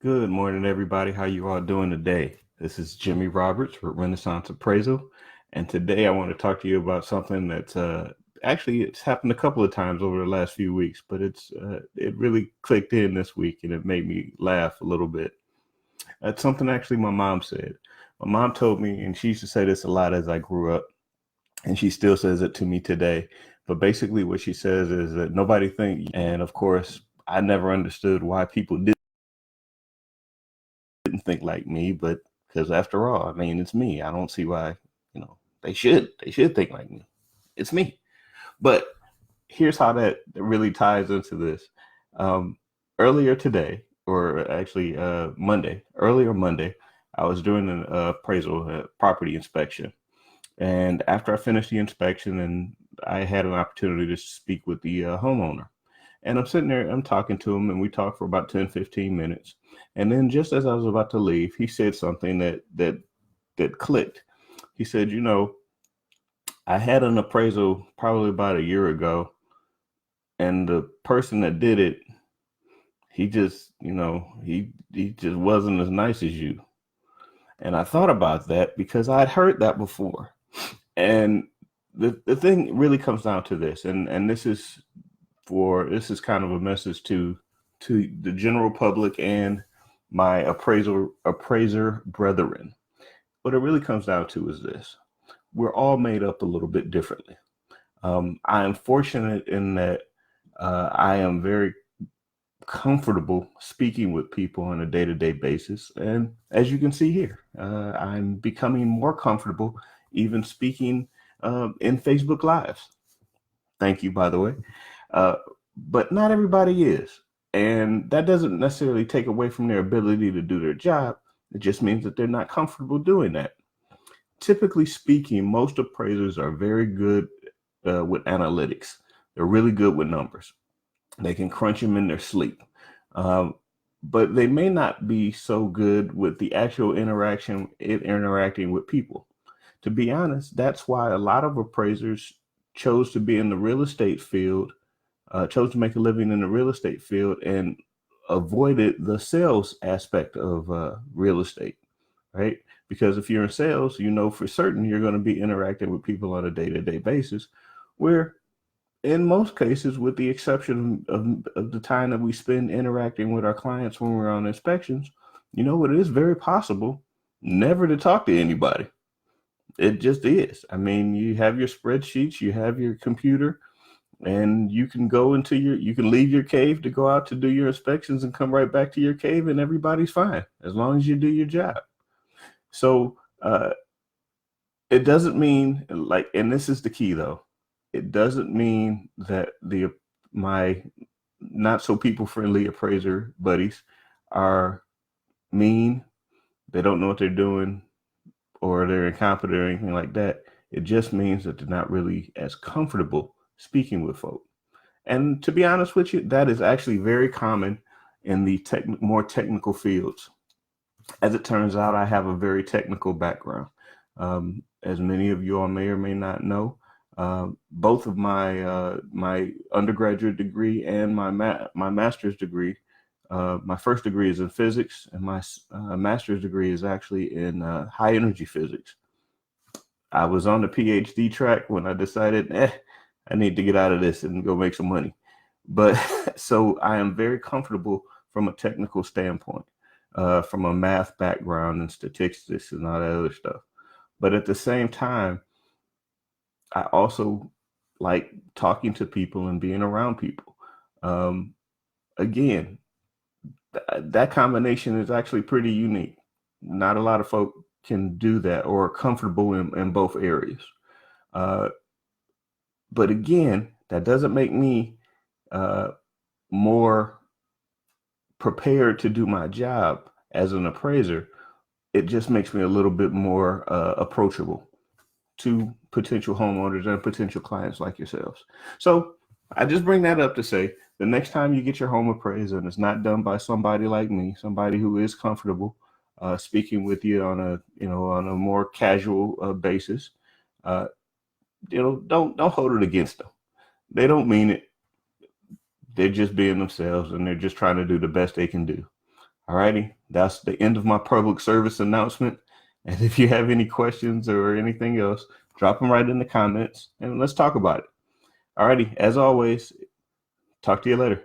Good morning, everybody. How you all doing today? This is Jimmy Roberts with Renaissance Appraisal, and today I want to talk to you about something that's actually it's happened a couple of times over the last few weeks, but it really clicked in this week and it made me laugh a little bit. That's something actually my mom said. My mom told me, and she used to say this a lot as I grew up, and she still says it to me today. But basically, what she says is that nobody think, and of course, I never understood why people didn't think like me, but because after all, I mean, it's me. I don't see why, they should think like me. It's me. But here's how that really ties into this. Um, Earlier today, or actually earlier Monday, I was doing an appraisal, property inspection. And after I finished the inspection, and I had an opportunity to speak with the homeowner. And I'm sitting there, I'm talking to him, and we talked for about 10, 15 minutes. And then just as I was about to leave, he said something that clicked. He said, I had an appraisal probably about a year ago, and the person that did it, he just, he just wasn't as nice as you. And I thought about that because I'd heard that before. And the thing really comes down to this, and this is kind of a message to the general public and my appraiser brethren. What it really comes down to is this: we're all made up a little bit differently. I am fortunate in that I am very comfortable speaking with people on a day-to-day basis, and as you can see here, I'm becoming more comfortable even speaking in Facebook Lives. Thank you, by the way. Uh, but not everybody is. And that doesn't necessarily take away from their ability to do their job. It just means that they're not comfortable doing that. Typically speaking, most appraisers are very good with analytics. They're really good with numbers. They can crunch them in their sleep. Um, but they may not be so good with the actual interacting with people. To be honest, that's why a lot of appraisers chose to be in the real estate field, chose to make a living in the real estate field, and avoided the sales aspect of real estate, right? Because if you're in sales, you know for certain you're going to be interacting with people on a day-to-day basis, where in most cases, with the exception of the time that we spend interacting with our clients when we're on inspections, it is very possible never to talk to anybody. It just is. I mean, you have your spreadsheets, you have your computer, and you can you can leave your cave to go out to do your inspections and come right back to your cave, and everybody's fine as long as you do your job. So it doesn't mean like, and this is the key though, it doesn't mean that my not so people friendly appraiser buddies are mean. They don't know what they're doing, or they're incompetent or anything like that. It just means that they're not really as comfortable speaking with folk. And to be honest with you, that is actually very common in the more technical fields. As it turns out, I have a very technical background. As many of you all may or may not know, both of my undergraduate degree and my master's degree. My first degree is in physics, and my master's degree is actually in high energy physics. I was on the PhD track when I decided, I need to get out of this and go make some money. But so I am very comfortable from a technical standpoint, from a math background and statistics and all that other stuff. But at the same time, I also like talking to people and being around people. Again, that combination is actually pretty unique. Not a lot of folk can do that or are comfortable in both areas. But again, that doesn't make me more prepared to do my job as an appraiser. It just makes me a little bit more approachable to potential homeowners and potential clients like yourselves. So I just bring that up to say the next time you get your home appraised and it's not done by somebody like me, somebody who is comfortable speaking with you on a more casual basis, don't hold it against them. They don't mean it. They're just being themselves, and they're just trying to do the best they can do. Alrighty, that's the end of my public service announcement. And if you have any questions or anything else, drop them right in the comments and let's talk about it. Alrighty, as always, talk to you later.